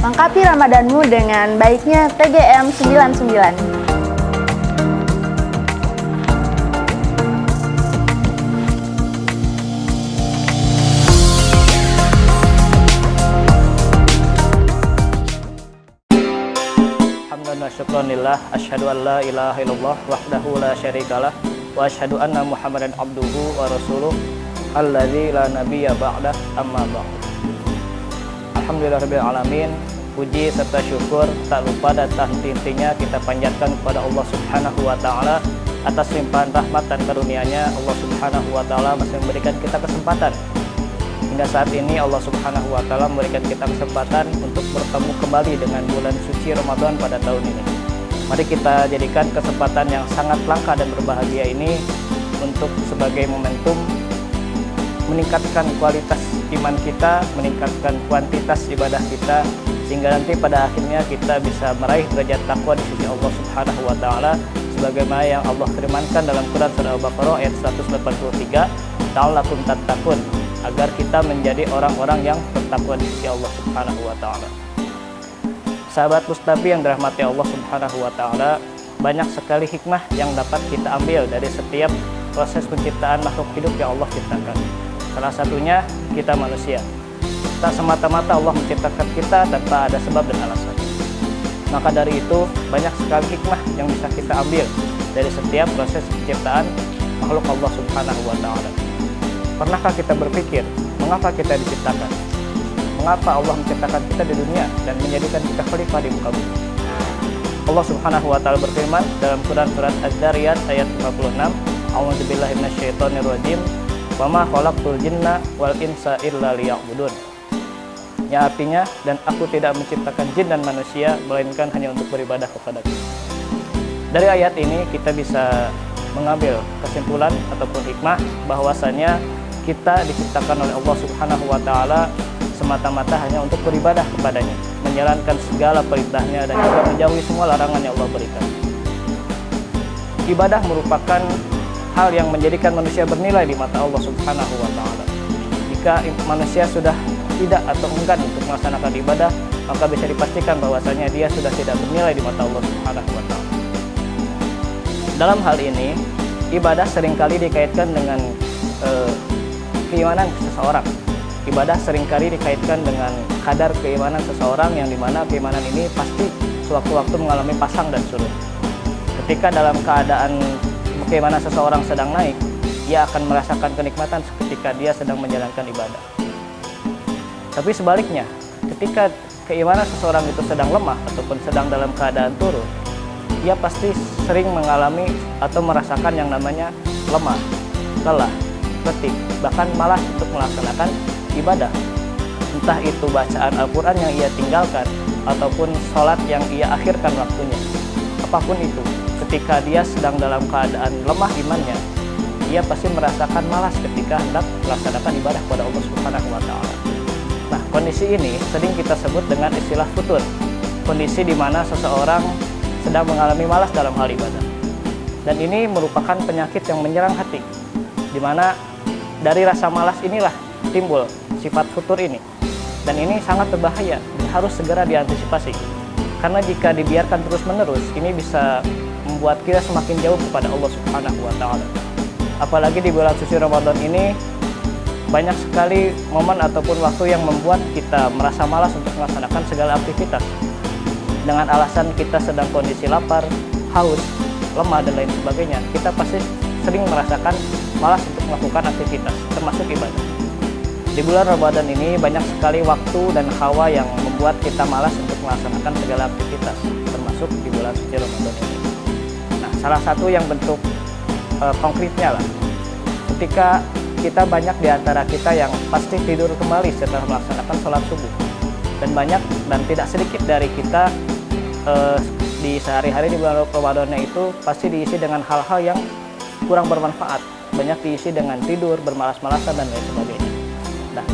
Lengkapi Ramadanmu dengan baiknya PGM 99. Hamdan wa syukranillah, asyhadu an la ilaha illallah wahdahu la syarikalah wa asyhadu anna Muhammadan abduhu wa rasuluh alladzi la nabiyya ba'dah, amma ba'd. Alhamdulillahirabbil alamin, puji serta syukur tak lupa dan tak henti-hentinya kita panjatkan kepada Allah Subhanahu wa taala atas limpahan rahmat dan karunia-Nya. Allah Subhanahu wa taala masih memberikan kita kesempatan. Hingga saat ini Allah Subhanahu wa taala memberikan kita kesempatan untuk bertemu kembali dengan bulan suci Ramadan pada tahun ini. Mari kita jadikan kesempatan yang sangat langka dan berbahagia ini untuk sebagai momentum meningkatkan kualitas iman kita, meningkatkan kuantitas ibadah kita, sehingga nanti pada akhirnya kita bisa meraih derajat takwa di sisi Allah Subhanahu wa taala sebagaimana yang Allah firmankan dalam Quran surah Al-Baqarah ayat 183, ta'allakum tattaqun, agar kita menjadi orang-orang yang bertakwa di sisi Allah Subhanahu wa taala. Sahabat Mustafi yang dirahmati Allah Subhanahu wa taala, banyak sekali hikmah yang dapat kita ambil dari setiap proses penciptaan makhluk hidup yang Allah ciptakan. Salah satunya kita manusia. Tak semata-mata Allah menciptakan kita tanpa ada sebab dan alasan. Maka dari itu banyak sekali hikmah yang bisa kita ambil dari setiap proses penciptaan makhluk Allah Subhanahu wa taala. Pernahkah kita berpikir mengapa kita diciptakan? Mengapa Allah menciptakan kita di dunia dan menjadikan kita khalifah di muka bumi? Allah Subhanahu wa taala berfirman dalam Quran surat Az-Zariyat ayat 56, A'udzubillahi minasyaitonirrajim, wa ma khalaqtul jinna wal insa illa liya'budun. Yang artinya, dan aku tidak menciptakan jin dan manusia melainkan hanya untuk beribadah kepadaku. Dari ayat ini kita bisa mengambil kesimpulan ataupun hikmah bahwasanya kita diciptakan oleh Allah Subhanahu wa taala semata-mata hanya untuk beribadah kepadanya, menjalankan segala perintahnya dan juga menjauhi semua larangan yang Allah berikan. Ibadah merupakan hal yang menjadikan manusia bernilai di mata Allah Subhanahu wa taala. Jika manusia sudah tidak atau enggan untuk melaksanakan ibadah, maka bisa dipastikan bahwasanya dia sudah tidak bernilai di mata Allah Subhanahu wa taala. Dalam hal ini, ibadah seringkali dikaitkan dengan keimanan seseorang. Ibadah seringkali dikaitkan dengan kadar keimanan seseorang, yang dimana keimanan ini pasti sewaktu-waktu mengalami pasang dan surut. Ketika dalam keadaan keimanan seseorang sedang naik, ia akan merasakan kenikmatan ketika dia sedang menjalankan ibadah. Tapi sebaliknya, ketika keimanan seseorang itu sedang lemah ataupun sedang dalam keadaan turun, ia pasti sering mengalami atau merasakan yang namanya lemah, lelah, letih, bahkan malas untuk melaksanakan ibadah. Entah itu bacaan Al-Quran yang ia tinggalkan ataupun sholat yang ia akhirkan waktunya. Apapun itu, ketika dia sedang dalam keadaan lemah imannya, ia pasti merasakan malas ketika hendak melaksanakan ibadah kepada Allah Subhanahu wa taala. Nah, kondisi ini sering kita sebut dengan istilah futur. Kondisi di mana seseorang sedang mengalami malas dalam hal ibadah. Dan ini merupakan penyakit yang menyerang hati, di mana dari rasa malas inilah timbul sifat futur ini. Dan ini sangat berbahaya, harus segera diantisipasi. Karena jika dibiarkan terus-menerus, ini bisa membuat kita semakin jauh kepada Allah Subhanahu wa taala. Apalagi di bulan suci Ramadan ini, banyak sekali momen ataupun waktu yang membuat kita merasa malas untuk melaksanakan segala aktivitas. Dengan alasan kita sedang kondisi lapar, haus, lemah, dan lain sebagainya, kita pasti sering merasakan malas untuk melakukan aktivitas, termasuk ibadah. Di bulan Ramadan ini banyak sekali waktu dan hawa yang membuat kita malas untuk melaksanakan segala aktivitas, termasuk di bulan suci Ramadan ini. Nah, salah satu yang bentuk konkretnya lah, ketika kita banyak di antara kita yang pasti tidur kembali setelah melaksanakan sholat subuh. Dan banyak dan tidak sedikit dari kita di sehari-hari di bulan Ramadannya itu pasti diisi dengan hal-hal yang kurang bermanfaat. Banyak diisi dengan tidur, bermalas-malasan, dan lain sebagainya. Nah,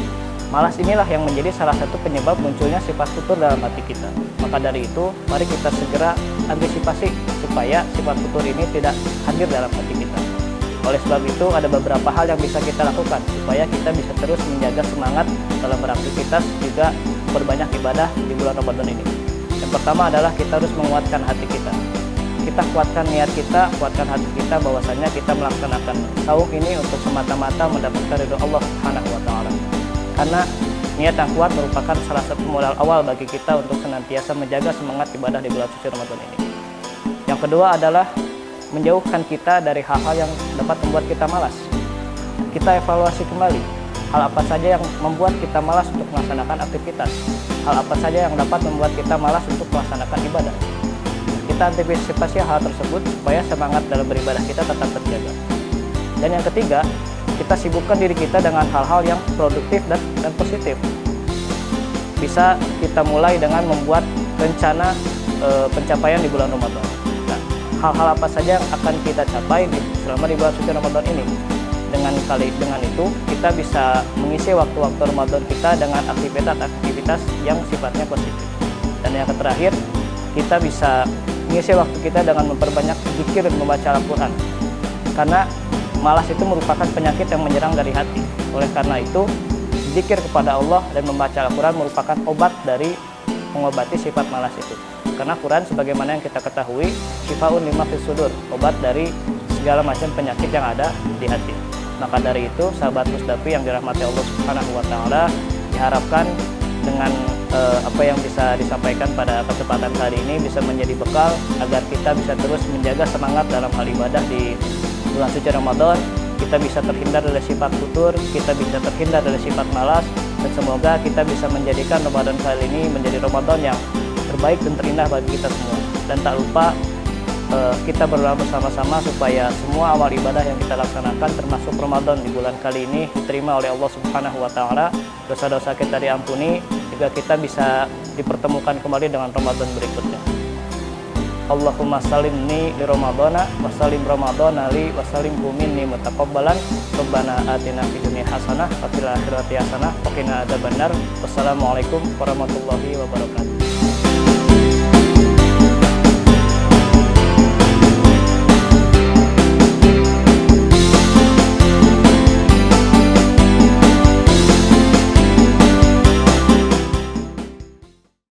malas inilah yang menjadi salah satu penyebab munculnya sifat futur dalam hati kita. Maka dari itu, mari kita segera antisipasi supaya sifat futur ini tidak hadir dalam hati kita. Oleh sebab itu, ada beberapa hal yang bisa kita lakukan supaya kita bisa terus menjaga semangat dalam beraktivitas, juga memperbanyak ibadah di bulan Ramadan ini. Yang pertama adalah kita harus menguatkan hati kita. Kita kuatkan niat kita, kuatkan hati kita bahwasanya kita melaksanakan saum ini untuk semata-mata mendapatkan ridho Allah Subhanahu wa taala. Karena niat yang kuat merupakan salah satu modal awal bagi kita untuk senantiasa menjaga semangat ibadah di bulan suci Ramadan ini. Yang kedua adalah menjauhkan kita dari hal-hal yang dapat membuat kita malas. Kita evaluasi kembali hal apa saja yang membuat kita malas untuk melaksanakan aktivitas, hal apa saja yang dapat membuat kita malas untuk melaksanakan ibadah. Kita antisipasi hal tersebut supaya semangat dalam beribadah kita tetap terjaga. Dan yang ketiga, kita sibukkan diri kita dengan hal-hal yang produktif dan positif. Bisa kita mulai dengan membuat rencana pencapaian di bulan Ramadan. Nah, hal-hal apa saja yang akan kita capai selama di bulan suci Ramadan ini? Dengan itu kita bisa mengisi waktu-waktu Ramadan kita dengan aktivitas-aktivitas yang sifatnya positif. Dan yang terakhir, kita bisa mengisi waktu kita dengan memperbanyak zikir dan membaca Al-Quran. Karena malas itu merupakan penyakit yang menyerang dari hati. Oleh karena itu, zikir kepada Allah dan membaca Al-Quran merupakan obat dari mengobati sifat malas itu. Karena Quran sebagaimana yang kita ketahui, syifaun lima fis sudur, obat dari segala macam penyakit yang ada di hati. Maka dari itu, sahabat Musdafi yang dirahmati Allah Subhanahu wa taala, diharapkan dengan apa yang bisa disampaikan pada kesempatan kali ini bisa menjadi bekal agar kita bisa terus menjaga semangat dalam hal ibadah di bulan suci Ramadan. Kita bisa terhindar dari sifat futur, kita bisa terhindar dari sifat malas, dan semoga kita bisa menjadikan Ramadan kali ini menjadi Ramadan yang terbaik dan terindah bagi kita semua. Dan tak lupa kita berdoa bersama-sama supaya semua amal ibadah yang kita laksanakan termasuk Ramadan di bulan kali ini diterima oleh Allah Subhanahu wa taala, dosa-dosa kita diampuni, juga kita bisa dipertemukan kembali dengan Ramadan berikutnya. Allahumma salimni li Ramadana wa salim Ramadana li wa salimhu minni mutaqabbalan. Rabbana atina fid dunya hasanah wa fil akhirati hasanah wa qina adzabannar. Wassalamualaikum warahmatullahi wabarakatuh.